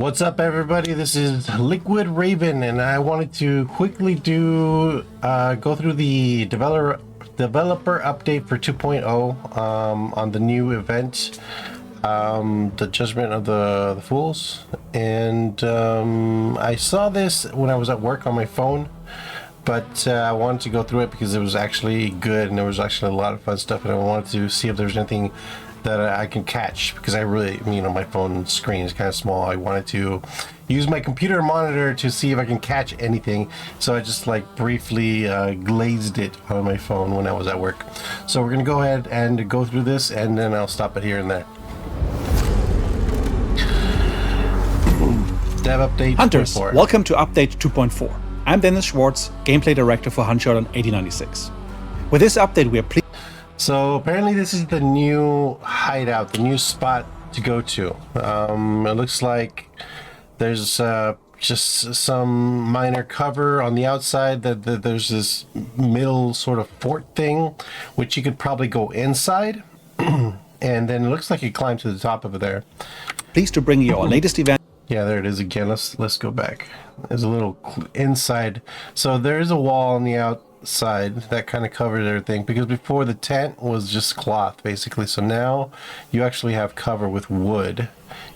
What's up, everybody? This is Liquid Raven, and I wanted to quickly go through the developer update for 2.0 on the new event, the Judgement of the Fools. And I saw this when I was at work on my phone, but I wanted to go through it because it was actually good and there was actually a lot of fun stuff, and I wanted to see if there's anything that I can catch, because I really, my phone screen is kind of small. I wanted to use my computer monitor to see if I can catch anything, so I just briefly glazed it on my phone when I was at work. So we're gonna go ahead and go through this, and then I'll stop it here and there. Dev update. Hunters, welcome to update 2.4. I'm Dennis Schwartz, gameplay director for Huntshot on 8096. With this update, we are pleased. So apparently this is the new hideout, the new spot to go to. It looks like there's just some minor cover on the outside, that there's this middle sort of fort thing, which you could probably go inside. And then it looks like you climb to the top of it there. Pleased to bring you our latest event. Yeah, there it is again. Let's go back. There's a little inside. So there is a wall on the outside that kind of covered everything, because before the tent was just cloth basically. So now you actually have cover with wood.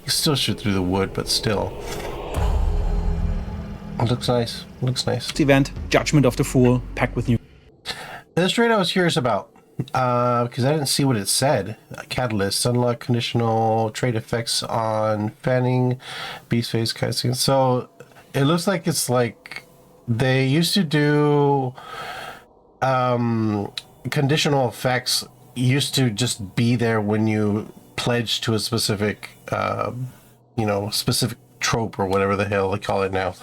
You still shoot through the wood, but still. It looks nice. Looks nice. Event, Judgement of the Fool, packed with new. This trade I was curious about, because I didn't see what it said. Catalyst, unlock conditional trade effects on fanning, beast face cutscene. So it looks like it's like they used to do conditional effects used to just be there when you pledge to a specific specific trope or whatever the hell they call it now.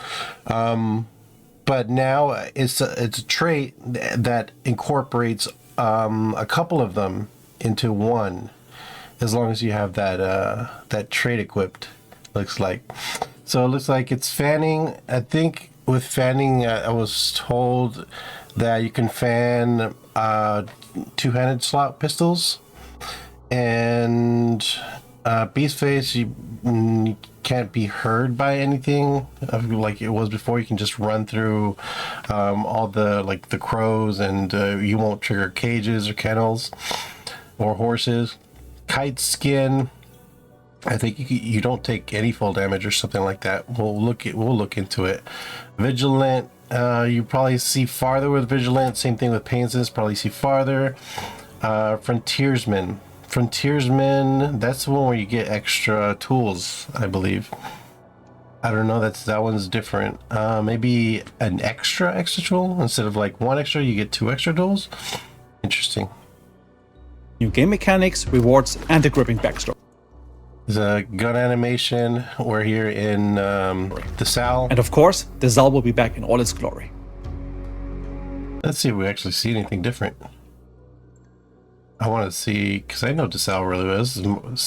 But now it's a trait that incorporates a couple of them into one, as long as you have that trait equipped, looks like. So it looks like it's fanning. I think with fanning, I was told that you can fan two-handed slot pistols, and beast face, you can't be heard by anything like it was before. You can just run through all the the crows, and you won't trigger cages or kennels or horses. Kite skin, I think you don't take any full damage or something like that. We'll look into it. Vigilant, you probably see farther with Vigilant. Same thing with Painless, probably see farther. Frontiersman, that's the one where you get extra tools, I believe. I don't know, that one's different. Maybe an extra tool, instead of one extra, you get two extra tools. Interesting. New game mechanics, rewards, and a gripping backstory. There's a gun animation. We're here in the Sal. And of course, the Zal will be back in all its glory. Let's see if we actually see anything different. I want to see, because I know DeSalle really well. This is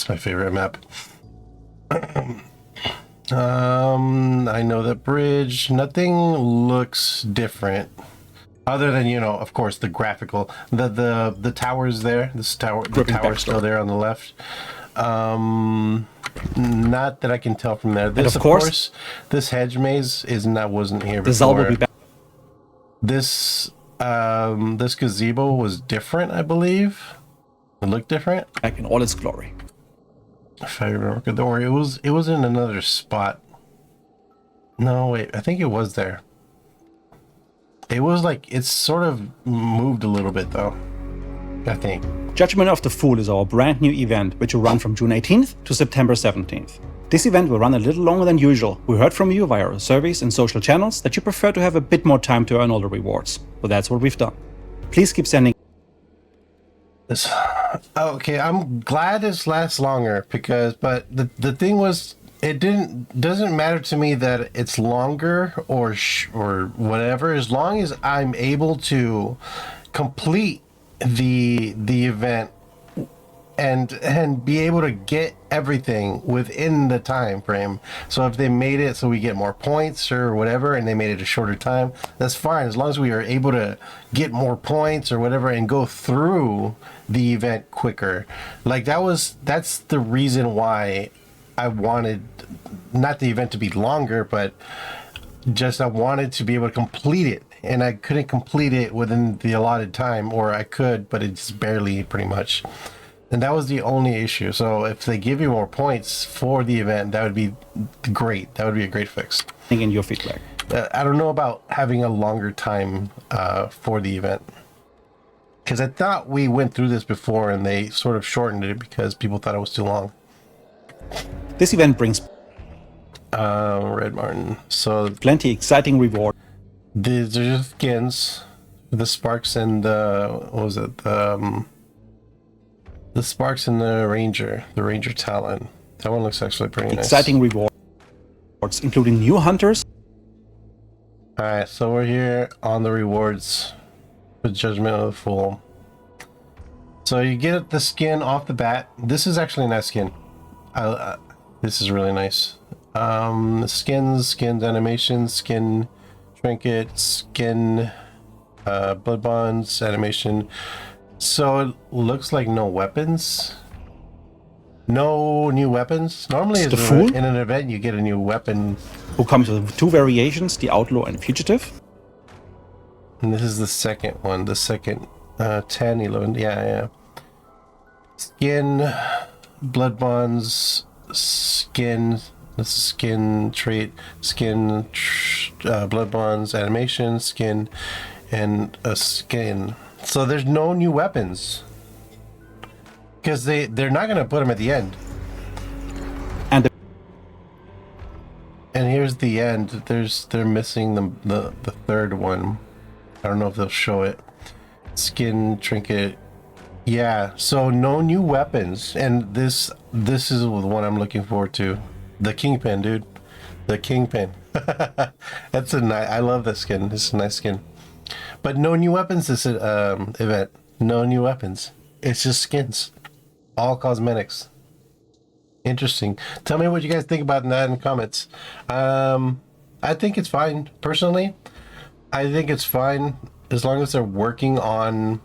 my favorite map. I know that bridge. Nothing looks different, other than of course, the graphical. The tower's there. The tower's still there on the left. Not that I can tell from there. This, of course, this hedge maze wasn't here before. The Zal will be back. This gazebo was different, I believe. It looked different. Back in all its glory. If I remember correctly, or it was in another spot. No, wait, I think it was there. It was it's sort of moved a little bit though, I think. Judgement of the Fool is our brand new event, which will run from June 18th to September 17th. This event will run a little longer than usual. We heard from you via our surveys and social channels that you prefer to have a bit more time to earn all the rewards. So that's what we've done. Please keep sending this. Okay, I'm glad this lasts longer, but the thing was, it doesn't matter to me that it's longer or whatever, as long as I'm able to complete the event and be able to get everything within the time frame. So if they made it so we get more points or whatever, and they made it a shorter time, that's fine, as long as we are able to get more points or whatever and go through the event quicker. That's the reason why I wanted not the event to be longer, but just I wanted to be able to complete it, and I couldn't complete it within the allotted time, or I could, but it's barely, pretty much. And that was the only issue. So if they give you more points for the event, that would be great. That would be a great fix. In your feedback. I don't know about having a longer time for the event, because I thought we went through this before and they sort of shortened it because people thought it was too long. This event brings Red Martin. So plenty exciting reward. these are just skins, the sparks and what was it? The sparks and the Ranger Talon. That one looks actually pretty nice. Exciting rewards, including new hunters. All right, so we're here on the rewards with Judgment of the Fool. So you get the skin off the bat. This is actually a nice skin. This is really nice. Skins, animation, skin, trinket, skin, blood bonds, animation. So it looks like no weapons. No new weapons. Normally It's the Fool, in an event you get a new weapon. who comes with two variations, the Outlaw and Fugitive. And this is the second one, the second 10, 11, yeah. Skin, blood bonds, skin, this is skin trait, skin, blood bonds, animation, skin, and a skin. So there's no new weapons. Because they're not going to put them at the end. And here's the end. They're missing the third one. I don't know if they'll show it. Skin, trinket. Yeah, so no new weapons. And this is the one I'm looking forward to. The Kingpin, dude. The Kingpin. That's a nice. I love this skin. This is a nice skin. But no new weapons this event. No new weapons. It's just skins. All cosmetics. Interesting. Tell me what you guys think about that in the comments. I think it's fine. Personally, I think it's fine as long as they're working on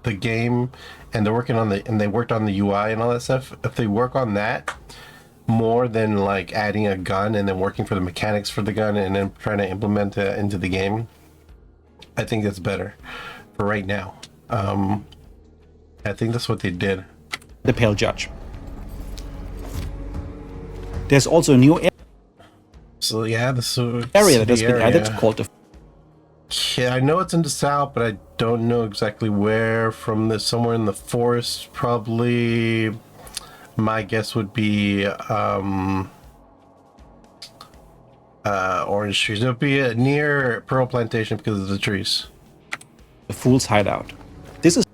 the game and they worked on the UI and all that stuff. If they work on that more than like adding a gun and then working for the mechanics for the gun and then trying to implement it into the game, I think that's better for right now. I think that's what they did. The Pale Judge. There's also a new So yeah, area that has been added called the... Yeah, I know it's in the south, but I don't know exactly where. From somewhere in the forest, probably. My guess would be orange trees. It would be near Pearl Plantation because of the trees. The Fool's Hideout. This is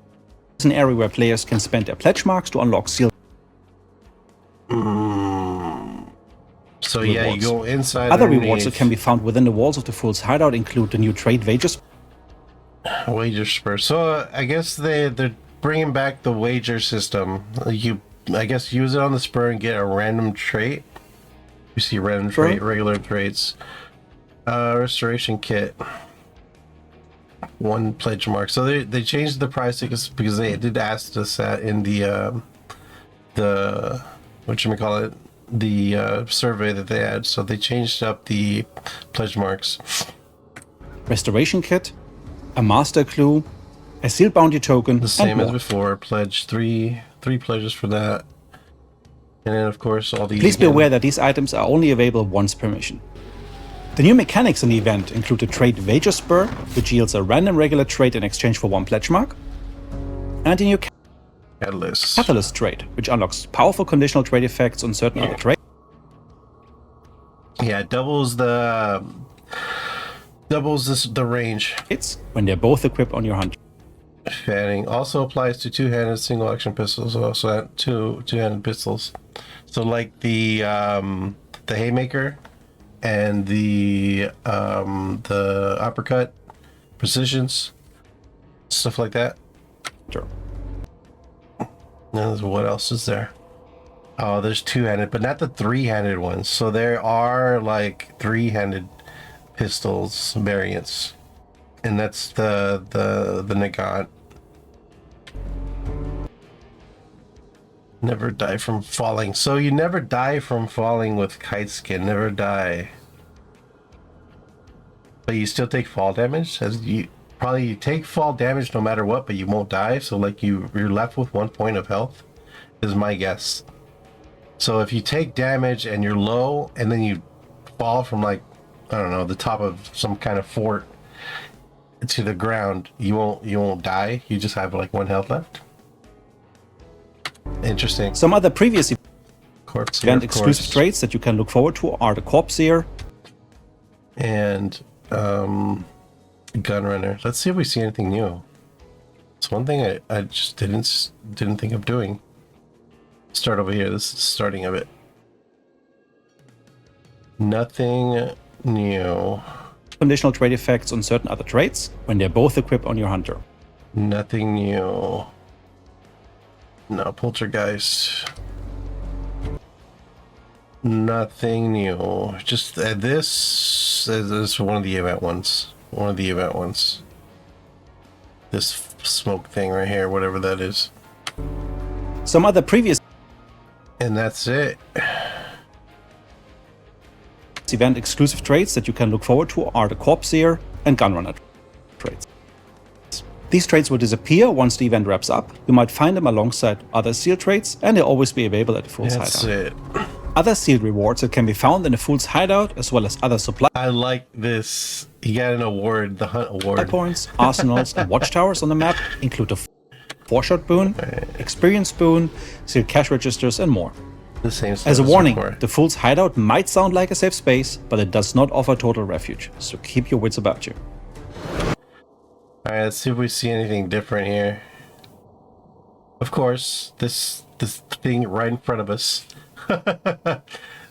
an area where players can spend their pledge marks to unlock sealed So yeah, rewards. you go inside. Other rewards that can be found within the walls of the Fool's Hideout include the new trade wager spur. So I guess they're bringing back the wager system. I guess use it on the spur and get a random trait. You see random trait, regular traits, restoration kit, 1 pledge mark. So they changed the price because they did ask us that in the whatchamacallit, the survey that they had. So they changed up the pledge marks. restoration kit, a master clue, a sealed bounty token, The same as before. Pledge three pledges for that. And then of course all these. Please be aware that these items are only available once per mission. The new mechanics in the event include the trait Wager Spur, which yields a random regular trait in exchange for 1 pledge mark, and the new Catalyst trait, which unlocks powerful conditional trait effects on certain other traits. Yeah, it doubles the range. It's when they're both equipped on your hunter. Fanning also applies to two-handed single action pistols. Also two-handed pistols. So like the haymaker and the uppercut precisions, stuff like that. Sure. And what else is there? Oh, there's two-handed, but not the three-handed ones. So there are like three-handed pistols variants, and that's the Nagant. Never die from falling. So you never die from falling with kite skin. Never die. But you still take fall damage. As you take fall damage no matter what, but you won't die. So like you're left with 1 point of health, is my guess. So if you take damage and you're low, and then you fall from like, I don't know, the top of some kind of fort to the ground, you won't die. You just have like 1 health left. Interesting. Some other previous Corpse event exclusive traits that you can look forward to are the Corpse Seer and Gunrunner. Let's see if we see anything new. It's one thing I just didn't think of doing. Start over here. This is the starting of it. Nothing new. Conditional trait effects on certain other traits when they're both equipped on your hunter. Nothing new. No, Poltergeist. Nothing new. Just this is one of the event ones. One of the event ones. This smoke thing right here, whatever that is. Some other previous And that's it. event exclusive traits that you can look forward to are the Corpse Seer and Gunrunner traits. These traits will disappear once the event wraps up. You might find them alongside other sealed traits, and they'll always be available at the Fool's That's Hideout. it. Other sealed rewards that can be found in the Fool's Hideout, as well as other supply I like this. He got an award, the Hunt Award. points, arsenals, and watchtowers on the map include the 4-shot boon, experience boon, sealed cash registers, and more. The same stuff As a warning, before. the Fool's Hideout might sound like a safe space, but it does not offer total refuge, so keep your wits about you. Alright, let's see if we see anything different here. Of course, this thing right in front of us.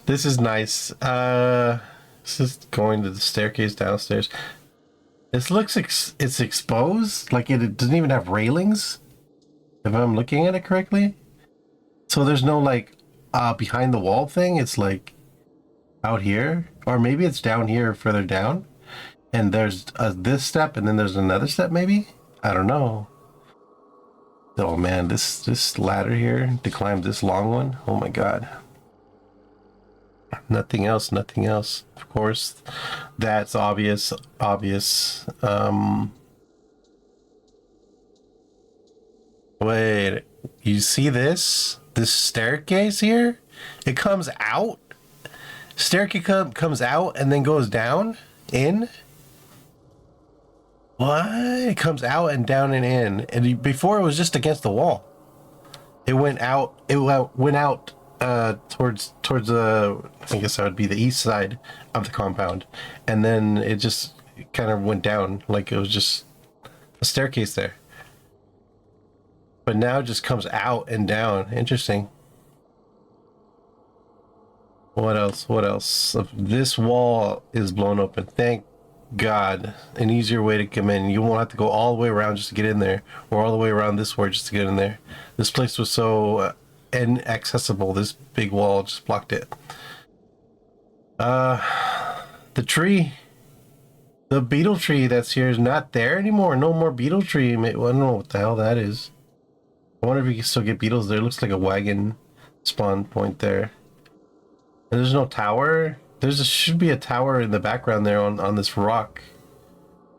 This is nice. This is going to the staircase downstairs. This looks it's exposed, like it doesn't even have railings, if I'm looking at it correctly. So there's no like behind the wall thing. It's like out here, or maybe it's down here further down, and there's this step, and then there's another step maybe. I don't know. Oh man, this ladder here to climb this long one. Oh my god. Nothing else, nothing else. Of course, that's obvious. Wait, you see this staircase here? It comes out. Staircase comes out and then goes down in. What? It comes out and down and in. And before it was just against the wall. It went out. It went out towards the, I guess that would be the east side of the compound, and then it just kind of went down like it was just a staircase there. But now it just comes out and down. Interesting. What else? What else? This wall is blown open. Thank God. An easier way to come in. You won't have to go all the way around just to get in there, or all the way around this way just to get in there. This place was so inaccessible. This big wall just blocked it. The tree, the beetle tree that's here is not there anymore. No more beetle tree. I don't know what the hell that is. I wonder if you can still get beetles there. It looks like a wagon spawn point there. And there's no tower. Should be a tower in the background there on this rock.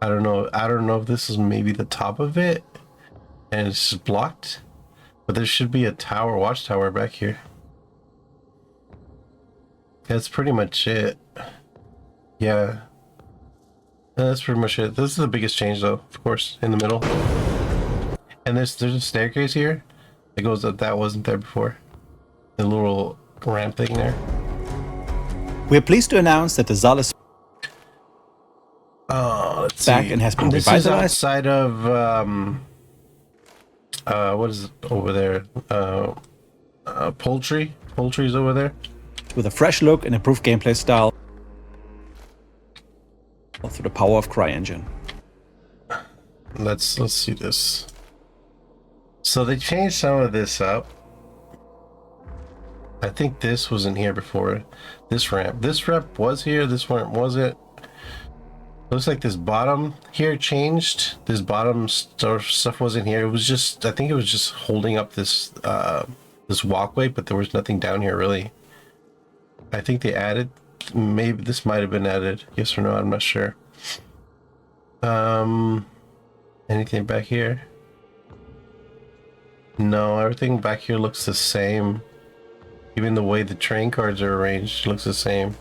I don't know. I don't know if this is maybe the top of it and it's just blocked. But there should be a tower, watchtower back here. That's pretty much it. Yeah. That's pretty much it. This is the biggest change though, of course, in the middle. And there's a staircase here. It goes up, that wasn't there before. The little ramp thing there. We're pleased to announce that the Zal is let's back see. and has been This is revitalized. outside of what is it over there? Poultry. Poultry's over there. With a fresh look and improved gameplay style through the power of CryEngine. Let's see this. So they changed some of this up. I think this wasn't here before. This ramp was here. This ramp wasn't. Looks like this bottom here changed. This bottom stuff wasn't here. It was just, I think it was just holding up this this walkway, but there was nothing down here really. I think they added, maybe this might have been added. Yes or no, I'm not sure. Anything back here? No, everything back here looks the same. Even the way the train cards are arranged looks the same.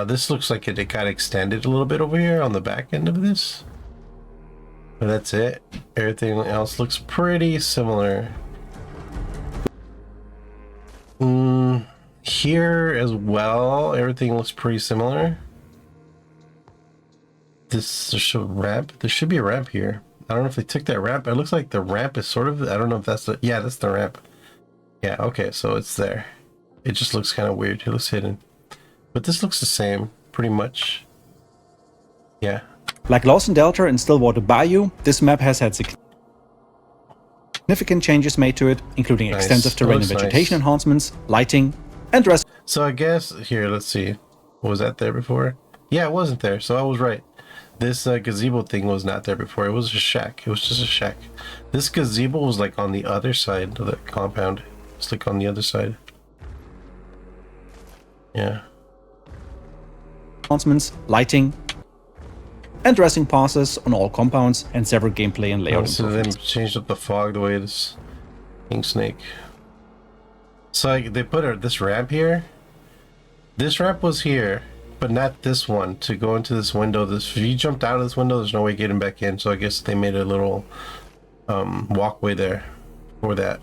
This looks like it got extended a little bit over here on the back end of this. But that's it. Everything else looks pretty similar. Here as well, everything looks pretty similar. There's a ramp. There should be a ramp here. I don't know if they took that ramp. It looks like the ramp is sort of, I don't know if that's the, yeah, that's the ramp. Yeah, okay, so it's there. It just looks kind of weird. It looks hidden. But this looks the same, pretty much. Yeah. Like Lawson Delta and Stillwater Bayou, this map has had significant changes made to it, including extensive terrain and vegetation enhancements, lighting, and rest. So I guess, here, let's see. Was that there before? Yeah, it wasn't there, so I was right. This gazebo thing was not there before. It was a shack. It was just a shack. This gazebo was like on the other side of the compound. It's like on the other side. Yeah. Enhancements, lighting, and dressing passes on all compounds, and several gameplay and layout So improvements. they changed up the fog the way it is. King Snake. So like, they put this ramp here. This ramp was here, but not this one to go into this window. If you jumped out of this window, there's no way getting back in. So I guess they made a little walkway there for that,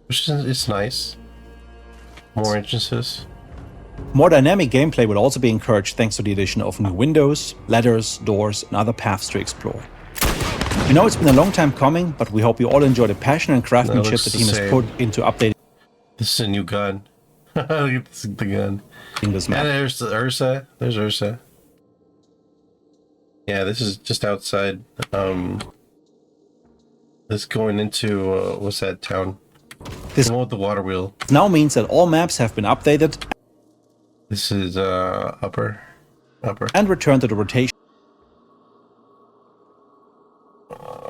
which is, it's nice. More entrances. More dynamic gameplay will also be encouraged thanks to the addition of new windows, ladders, doors, and other paths to explore. We know it's been a long time coming, but we hope you all enjoy the passion and craftsmanship the team has put into updating This is a new gun. Look at this, the gun. this map. And there's the Ursa. There's Ursa. Yeah, this is just outside. This going into what's that town? This The one with the water wheel. now means that all maps have been updated This is upper. and returned to the rotation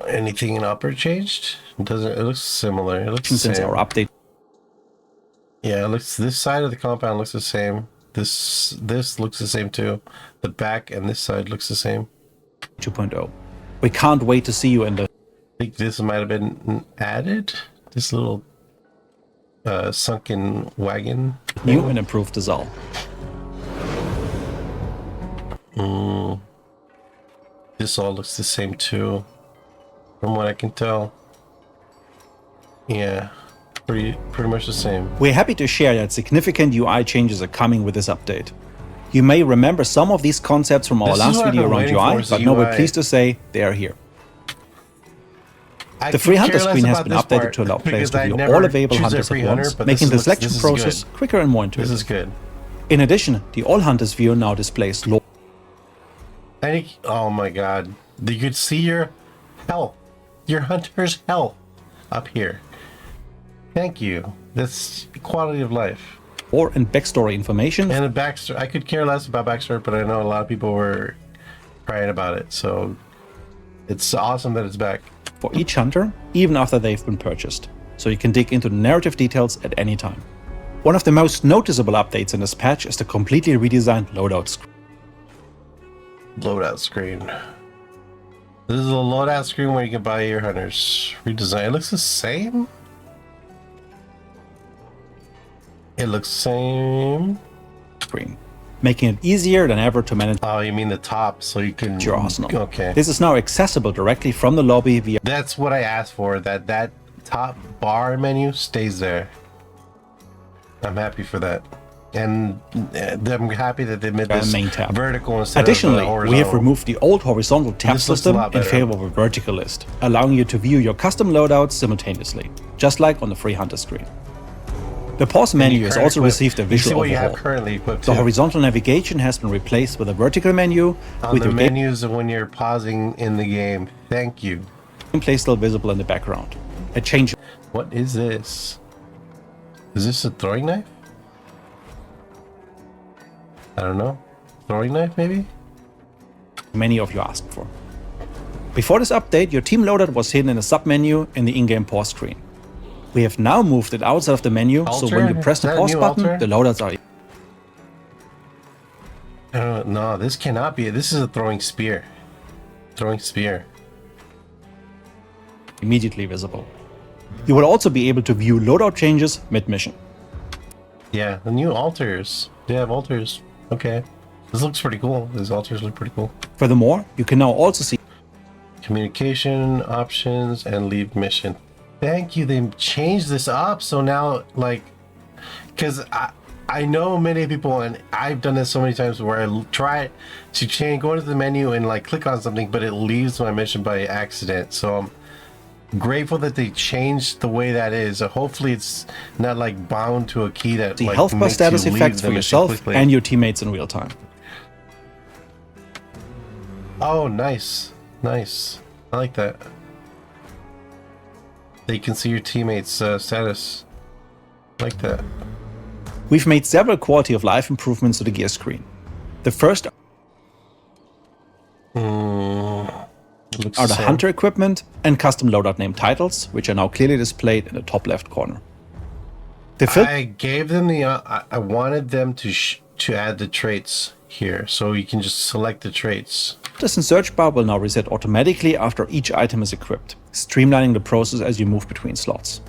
Anything in upper changed? It doesn't. It looks similar. It looks the since same. our update. Yeah, it looks. This side of the compound looks the same. This looks the same too. The back and this side looks the same. 2.0. We can't wait to see you in the I think this might have been added. This little sunken wagon. new and improved Azal. This all looks the same too, from what I can tell. Yeah, pretty much the same. We're happy to share that significant UI changes are coming with this update. You may remember some of these concepts from our This is last what I've video been around waiting UI, for, is but the no, we're UI. pleased to say they are here. I The could free care hunter less screen has about been this updated part to allow players because to I view never all available choose a hunters free at hunter, once, but making the this selection is process good. quicker and more This intuitive. is good. In addition, the All Hunters view now displays low I think, oh my god, you could see your health, your hunter's health up here. Thank you. That's quality of life. lore and backstory information And a backstory. I could care less about backstory, but I know a lot of people were crying about it. So it's awesome that it's back. for each hunter, even after they've been purchased, so you can dig into the narrative details at any time. One of the most noticeable updates in this patch is the completely redesigned loadout screen. Loadout screen. This is a loadout screen where you can buy your hunters. Redesign. It looks the same. It looks the same. Making it easier than ever to manage Oh, you mean the top, so you can your arsenal. Okay. This is now accessible directly from the lobby via That's what I asked for. That top bar menu stays there. I'm happy for that, and I'm happy that they made this main tab. vertical instead Additionally, of horizontal. we have removed the old horizontal tab This looks a system lot in better. favor of a vertical list, allowing you to view your custom loadouts simultaneously, just like on the free hunter screen. The pause menu has also received a You see visual what you have overhaul. currently equipped. The too. horizontal navigation has been replaced with a vertical menu On with the your menus of when you're pausing in the game. Thank you. gameplay still visible in the background. A change What is this? Is this a throwing knife? I don't know. Throwing knife, maybe? many of you asked for. Before this update, your team loadout was hidden in a submenu in the in-game pause screen. We have now moved it outside of the menu, so when you press the pause button, the loadouts are no, this cannot be. This is a throwing spear. Throwing spear. Immediately visible. You will also be able to view loadout changes mid-mission. Yeah, the new altars. They have altars. Okay. This looks pretty cool. These altars look pretty cool. Furthermore, you can now also see communication options and leave mission. Thank you. They changed this up. So now, like, because I know many people, and I've done this so many times where I try to go into the menu and like click on something, but it leaves my mission by accident. So I'm grateful that they changed the way that is. Hopefully it's not like bound to a key that the like health bar makes status you leave effects the for mission yourself quickly. and your teammates in real time. Oh, nice. Nice. I like that. They can see your teammates' status. I like that. We've made several quality of life improvements to the gear screen. The first are the hunter equipment and custom loadout name titles, which are now clearly displayed in the top left corner. I gave them the I wanted them to add the traits here, so you can just select the traits. This in search bar will now reset automatically after each item is equipped, streamlining the process as you move between slots.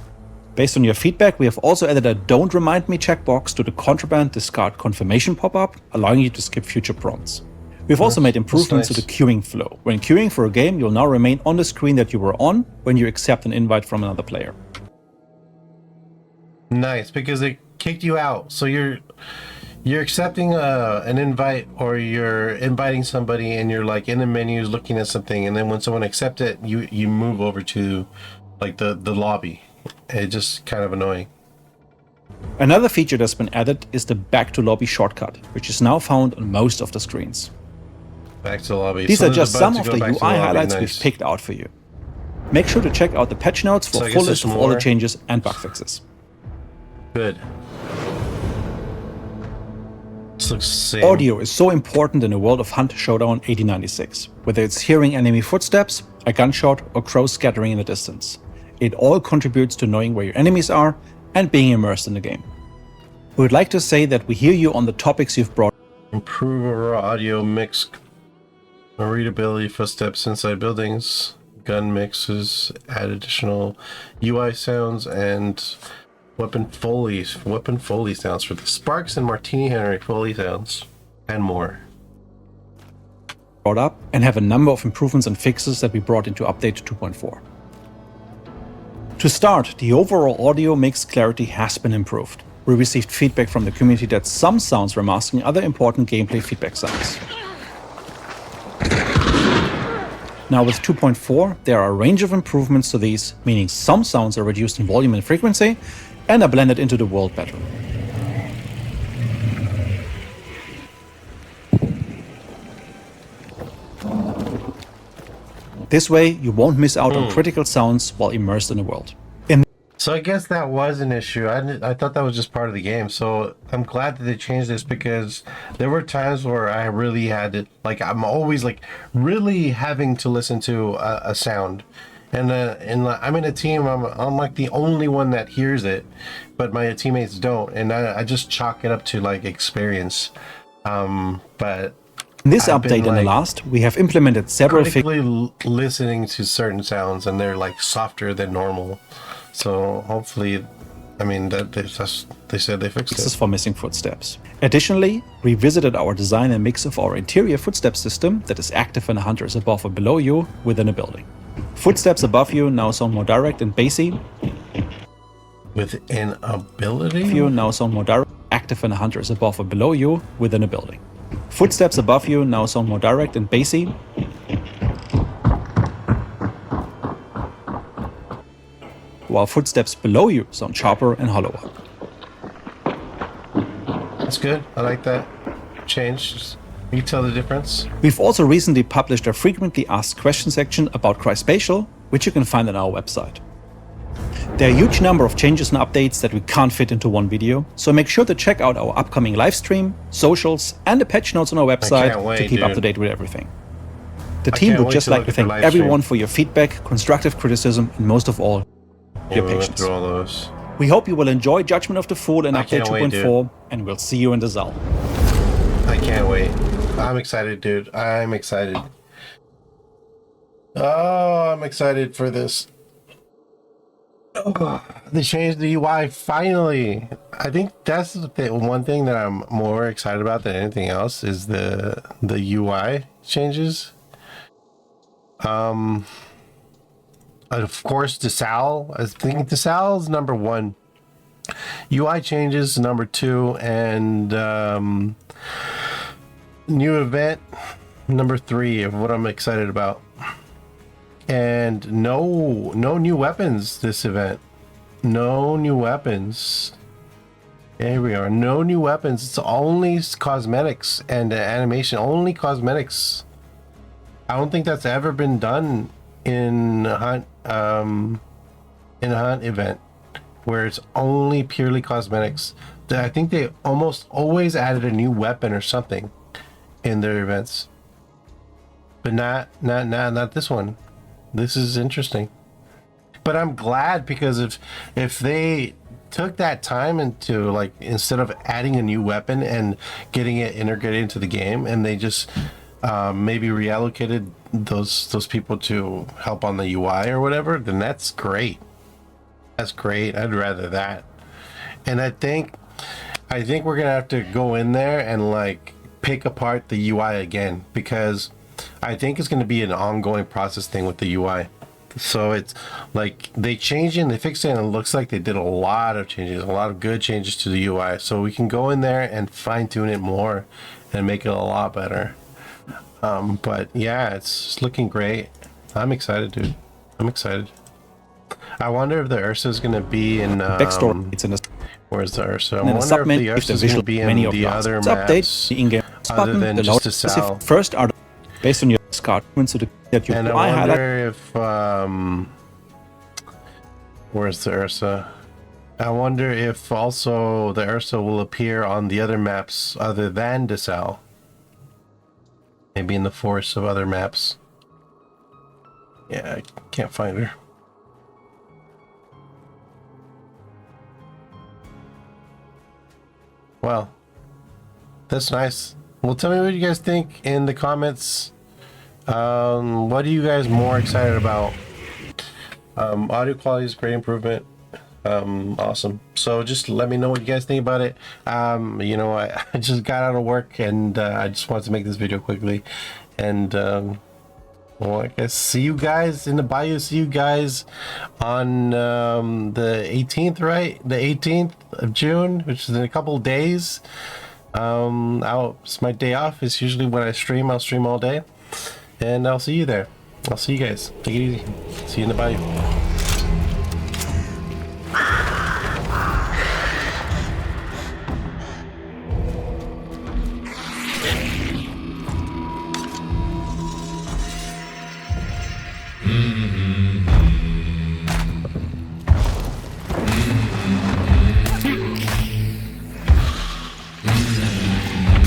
Based on your feedback, we have also added a Don't Remind Me checkbox to the Contraband Discard Confirmation pop-up, allowing you to skip future prompts. We've also made improvements to the queuing flow. When queuing for a game, you'll now remain on the screen that you were on when you accept an invite from another player. Nice, because they kicked you out. So you're accepting an invite, or you're inviting somebody and you're like in the menus looking at something, and then when someone accepts it, you move over to like the lobby. It's just kind of annoying. Another feature that's been added is the back to lobby shortcut, which is now found on most of the screens. Back to lobby. These are just some of the UI highlights we've picked out for you. Make sure to check out the patch notes for a full list of all the changes and bug fixes. Good. This looks same. Audio is so important in the world of Hunt Showdown 1896. Whether it's hearing enemy footsteps, a gunshot, or crows scattering in the distance. It all contributes to knowing where your enemies are and being immersed in the game. We would like to say that we hear you on the topics you've brought. Improve overall audio mix, readability, footsteps inside buildings, gun mixes, add additional UI sounds, and weapon foley sounds for the Sparks and Martini Henry foley sounds, and more. Brought up and have a number of improvements and fixes that we brought into update 2.4. To start, the overall audio mix clarity has been improved. We received feedback from the community that some sounds were masking other important gameplay feedback sounds. Now with 2.4, there are a range of improvements to these, meaning some sounds are reduced in volume and frequency and are blended into the world better. This way, you won't miss out on critical sounds while immersed in the world. So I guess that was an issue. I thought that was just part of the game. So I'm glad that they changed this, because there were times where I really had to, like, I'm always like really having to listen to a sound. And I'm in a team, I'm like the only one that hears it, but my teammates don't. And I just chalk it up to like experience. But in this update and the last, we have implemented several listening to certain sounds, and they're like softer than normal. So hopefully, I mean, they said they fixed it. This is for missing footsteps. Additionally, we visited our design and mix of our interior footstep system that is active when a hunter is above or below you within a building. Footsteps above you now sound more direct and bassy. Within a building? You now sound more direct, active when a hunter is above or below you within a building. Footsteps above you now sound more direct and bassy. While footsteps below you sound sharper and hollower. That's good. I like that change. You can tell the difference. We've also recently published a frequently asked question section about Cryspatial, which you can find on our website. There are a huge number of changes and updates that we can't fit into one video, so make sure to check out our upcoming livestream, socials, and the patch notes on our website to keep up to date with everything. The I team can't would wait just to like look to at the thank live stream. everyone for your feedback, constructive criticism, and most of all, Yeah, your we went patience. through all those. We hope you will enjoy Judgment of the Fool and I Update can't wait, 2.4, and we'll see you in the Zal. I can't wait. I'm excited, dude. I'm excited. Oh, I'm excited for this. Oh, they changed the UI finally. I think that's the one thing that I'm more excited about than anything else is the UI changes. Of course, DeSalle. I think DeSalle is number one. UI changes number two, and new event number three of what I'm excited about. And no new weapons this event. No new weapons. Here we are. No new weapons. It's only cosmetics and animation. Only cosmetics. I don't think that's ever been done in a hunt event where it's only purely cosmetics. I think they almost always added a new weapon or something in their events, but not this one. This is interesting, but I'm glad because if they took that time into, like, instead of adding a new weapon and getting it integrated into the game, and they just maybe reallocated those people to help on the UI or whatever, then that's great. That's great. I'd rather that. And I think we're gonna have to go in there and like pick apart the UI again, because I think it's gonna be an ongoing process thing with the UI. So it's like they changed it and they fixed it, and it looks like they did a lot of changes, a lot of good changes to the UI. So we can go in there and fine tune it more and make it a lot better. But yeah, it's looking great. I'm excited, dude. I'm excited. I wonder if the Ursa is going to be in Backstory. It's in the where's the Ursa? I in the wonder if submenu, the if Ursa the is going to visual be in menu of the last other update, maps the in-game other than the just load DeSalle. first are based on your card so that you And I apply highlight. wonder if where's the Ursa? I wonder if also the Ursa will appear on the other maps other than DeSalle. Maybe in the forests of other maps. Yeah, I can't find her. Well, that's nice. Well, tell me what you guys think in the comments. What are you guys more excited about? Audio quality is great improvement. Awesome. So just let me know what you guys think about it. You know, I just got out of work and I just wanted to make this video quickly. And well, I guess see you guys in the bayou. See you guys on the 18th, right? The 18th of June, which is in a couple of days. It's my day off. It's usually when I stream. I'll stream all day. And I'll see you there. I'll see you guys. Take it easy. See you in the bayou.